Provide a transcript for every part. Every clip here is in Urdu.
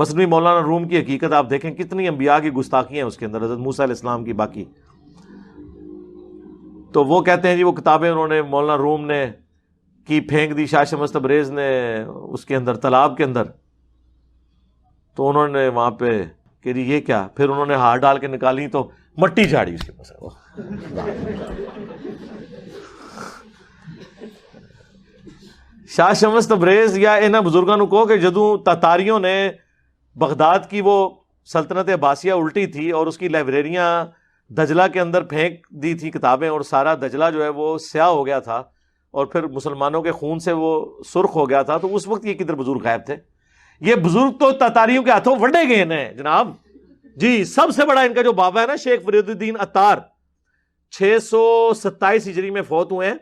مثنوی مولانا روم کی حقیقت آپ دیکھیں کتنی انبیاء کی گستاخیاں ہیں اس کے اندر، حضرت موسیٰ علیہ السلام کی باقی. تو وہ کہتے ہیں جی وہ کتابیں انہوں نے مولانا روم نے کی پھینک دی شاہ شمس تبریز نے اس کے اندر تالاب کے اندر. تو انہوں نے وہاں پہ کہ جی یہ کیا، پھر انہوں نے ہاتھ ڈال کے نکالی تو مٹی جھاڑی اس کے پاس. شاہ شمس تبریز یا انہاں بزرگاں نو کہو کہ جدوں تاتاریوں نے بغداد کی وہ سلطنت عباسیہ الٹی تھی اور اس کی لائبریریاں دجلہ کے اندر پھینک دی تھی کتابیں، اور سارا دجلہ جو ہے وہ سیاہ ہو گیا تھا اور پھر مسلمانوں کے خون سے وہ سرخ ہو گیا تھا، تو اس وقت یہ کدھر بزرگ غائب تھے؟ یہ بزرگ تو تاتاریوں کے ہاتھوں وڈے گئے ہیں جناب جی. سب سے بڑا ان کا جو بابا ہے نا شیخ فرید الدین عطار، 627 ہجری میں فوت ہوئے ہیں،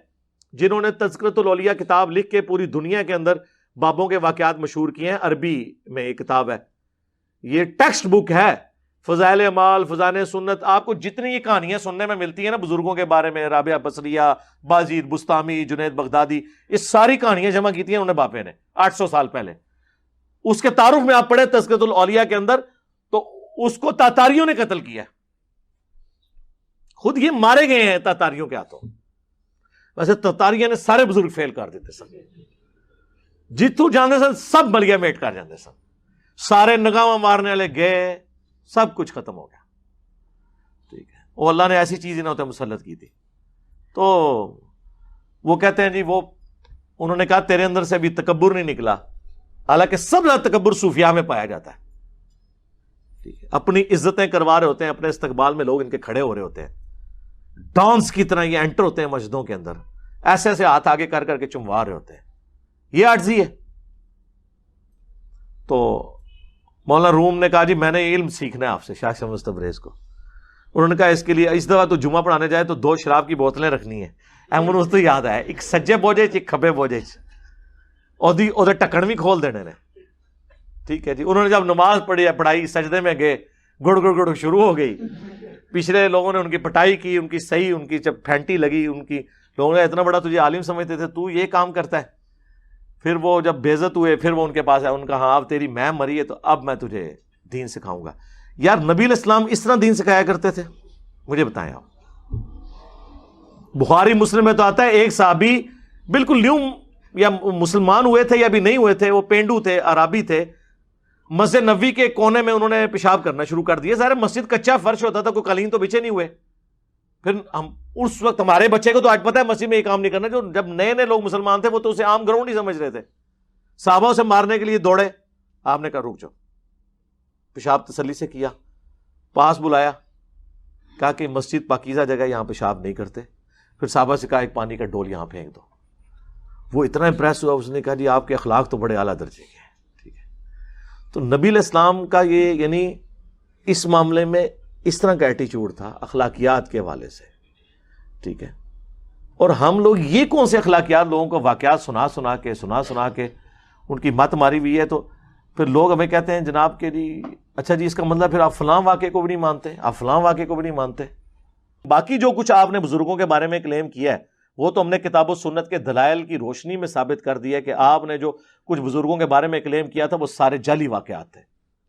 جنہوں نے تذکرۃ الاولیاء کتاب لکھ کے پوری دنیا کے اندر بابوں کے واقعات مشہور کیے ہیں. عربی میں یہ کتاب ہے، یہ ٹیکسٹ بک ہے. فضائل اعمال، فضائل سنت، آپ کو جتنی یہ کہانیاں سننے میں ملتی ہیں نا بزرگوں کے بارے میں، رابعہ بصریہ، بازید بستامی، جنید بغدادی، یہ ساری کہانیاں جمع کی تھی انہوں نے باپے نے 800 سال پہلے. اس کے تعارف میں آپ پڑھیں تذکرۃ الاولیاء کے اندر، تو اس کو تاتاریوں نے قتل کیا، خود یہ مارے گئے ہیں تاتاریوں کے ہاتھوں. ویسے تاتاریوں نے سارے بزرگ فیل کر دیتے سن، جتوں جانے سن سب ملیا میٹ کر جاندے سن، سارے نگاواں مارنے والے گئے، سب کچھ ختم ہو گیا. ٹھیک ہے، وہ اللہ نے ایسی چیز انہوں نے مسلط کی تھی. تو وہ کہتے ہیں جی وہ انہوں نے کہا تیرے اندر سے ابھی تکبر نہیں نکلا، حالانکہ سب زیادہ تکبر صوفیاء میں پایا جاتا ہے. ٹھیک ہے، اپنی عزتیں کروا رہے ہوتے ہیں، اپنے استقبال میں لوگ ان کے کھڑے ہو رہے ہوتے ہیں، ڈانس کی طرح یہ انٹر ہوتے ہیں مسجدوں کے اندر، ایسے ایسے ہاتھ آگے کر کر کے چموا رہے ہوتے ہیں. یہ عاجزی ہے. تو مولانا روم نے کہا جی میں نے علم سیکھنا ہے آپ سے، شاہ شمس تبریز کو. انہوں نے کہا اس کے لیے اس دفعہ تو جمعہ پڑھانے جائے تو 2 شراب کی بوتلیں رکھنی ہیں. مجھے تو یاد آیا، ایک سجے بوجھے ایک کھبے بوجھے اور ٹکن بھی کھول دینے نے. ٹھیک ہے جی. انہوں نے جب نماز پڑھائی سجدے میں گئے، گڑ گڑ گڑ شروع ہو گئی. پچھلے لوگوں نے ان کی پٹائی کی، ان کی صحیح، ان کی جب پھینٹی لگی، ان کی لوگوں نے اتنا بڑا تجھے عالم سمجھتے تھے، تو یہ کام کرتا ہے. پھر وہ جب بے عزت ہوئے، پھر وہ ان کے پاس آئے، ان کا ہاں اب تیری میم مری ہے تو اب میں تجھے دین سکھاؤں گا. یار نبی علیہ السلام اس طرح دین سکھایا کرتے تھے؟ مجھے بتائیں آپ. بخاری مسلم میں تو آتا ہے ایک صحابی بالکل نیو یا مسلمان ہوئے تھے یا بھی نہیں ہوئے تھے، وہ پینڈو تھے، عرابی تھے، مسجد نبوی کے کونے میں انہوں نے پیشاب کرنا شروع کر دیا. ظاہر مسجد کچا فرش ہوتا تھا، کوئی قالین تو بچے نہیں ہوئے. پھر ہم اس وقت ہمارے بچے کو تو آج پتہ ہے مسجد میں یہ کام نہیں کرنا، جو جب نئے نئے لوگ مسلمان تھے وہ تو اسے عام گراؤنڈ نہیں سمجھ رہے تھے. صحابہ اسے مارنے کے لیے دوڑے، آپ نے کہا رک جاؤ. پیشاب تسلی سے کیا، پاس بلایا، کہا کہ مسجد پاکیزہ جگہ، یہاں پیشاب نہیں کرتے. پھر صحابہ سے کہا ایک پانی کا ڈول یہاں پھینک دو. وہ اتنا امپریس ہوا، اس نے کہا جی آپ کے اخلاق تو بڑے اعلیٰ درجے کے ہیں. ٹھیک ہے. تو نبی علیہ السلام کا یہ یعنی اس معاملے میں اس طرح کا ایٹیچیوڈ تھا اخلاقیات کے حوالے سے. ٹھیک ہے. اور ہم لوگ یہ کون سے اخلاقیات لوگوں کو واقعات سنا سنا کے ان کی مت ماری ہوئی ہے. تو پھر لوگ ہمیں کہتے ہیں جناب کہ جی اچھا جی اس کا مطلب پھر آپ فلاں واقعے کو بھی نہیں مانتے، آپ فلاں واقعے کو بھی نہیں مانتے. باقی جو کچھ آپ نے بزرگوں کے بارے میں کلیم کیا ہے وہ تو ہم نے کتاب و سنت کے دلائل کی روشنی میں ثابت کر دیا کہ آپ نے جو کچھ بزرگوں کے بارے میں کلیم کیا تھا وہ سارے جعلی واقعات تھے،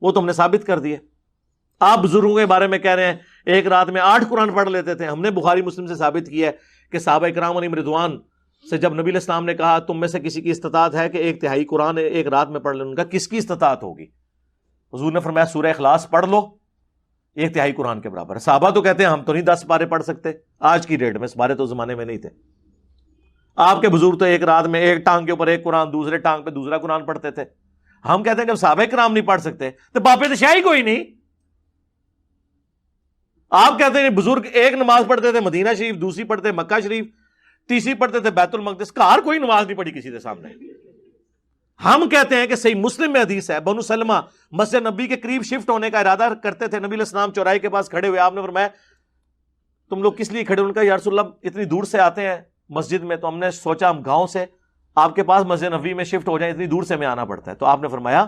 وہ تو ہم نے ثابت کر دیے. آپ بزرگوں کے بارے میں کہہ رہے ہیں ایک رات میں 8 قرآن پڑھ لیتے تھے. ہم نے بخاری مسلم سے ثابت کیا ہے کہ صحابہ کرام علیہم رضوان سے جب نبی علیہ السلام نے کہا تم میں سے کسی کی استطاعت ہے کہ 1/3 قرآن ایک رات میں پڑھ لیں، ان کا کس کی استطاعت ہوگی؟ حضور نے فرمایا سورہ اخلاص پڑھ لو، 1/3 قرآن کے برابر ہے. صحابہ تو کہتے ہیں ہم تو نہیں 10 پارے پڑھ سکتے آج کی ڈیٹ میں، اس پارے تو زمانے میں نہیں تھے. آپ کے بزرگ تو ایک رات میں ایک ٹانگ کے اوپر ایک قرآن، دوسرے ٹانگ پہ دوسرا قرآن پڑھتے تھے. ہم کہتے ہیں جب صحابہ کرام نہیں پڑھ سکتے تو باپے تو شاہی کوئی نہیں. آپ کہتے ہیں بزرگ ایک نماز پڑھتے تھے مدینہ شریف، دوسری پڑھتے مکہ شریف، تیسری پڑھتے تھے بیت المقدس. کار کوئی نماز نہیں پڑھی کسی کے سامنے. ہم کہتے ہیں کہ صحیح مسلم میں حدیث ہے بنو سلمہ مسجد نبی کے قریب شفٹ ہونے کا ارادہ کرتے تھے. نبی علیہ السلام چوراہے کے پاس کھڑے ہوئے، آپ نے فرمایا تم لوگ کس لیے کھڑے؟ ان کا یا رسول اللہ اتنی دور سے آتے ہیں مسجد میں، تو ہم نے سوچا ہم گاؤں سے آپ کے پاس مسجد نبوی میں شفٹ ہو جائیں، اتنی دور سے ہمیں آنا پڑتا ہے. تو آپ نے فرمایا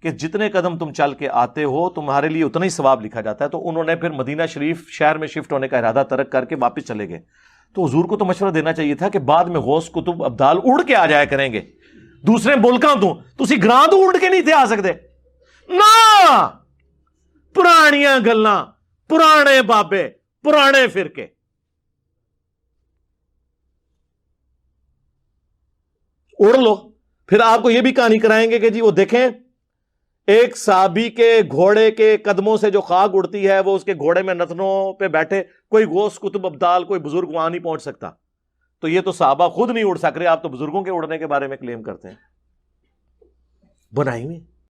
کہ جتنے قدم تم چل کے آتے ہو تمہارے لیے اتنا ہی ثواب لکھا جاتا ہے. تو انہوں نے پھر مدینہ شریف شہر میں شفٹ ہونے کا ارادہ ترک کر کے واپس چلے گئے. تو حضور کو تو مشورہ دینا چاہیے تھا کہ بعد میں غوث کتب ابدال اڑ کے آ جایا کریں گے دوسرے ملکاں تو تسی گراں تو اڑ کے نہیں تھے آ سکتے. نہ پرانیاں گلاں، پرانے بابے، پرانے فرقے. اڑ لو. پھر آپ کو یہ بھی کہانی کرائیں گے کہ جی وہ دیکھیں ایک صحابی کے گھوڑے کے قدموں سے جو خاک اڑتی ہے وہ اس کے گھوڑے میں نتنوں پہ بیٹھے کوئی غوث قطب ابدال کوئی بزرگ وہاں نہیں پہنچ سکتا. تو یہ تو صحابہ خود نہیں اڑ سک رہے، آپ تو بزرگوں کے اڑنے کے بارے میں کلیم کرتے ہیں. بنائی ہوئی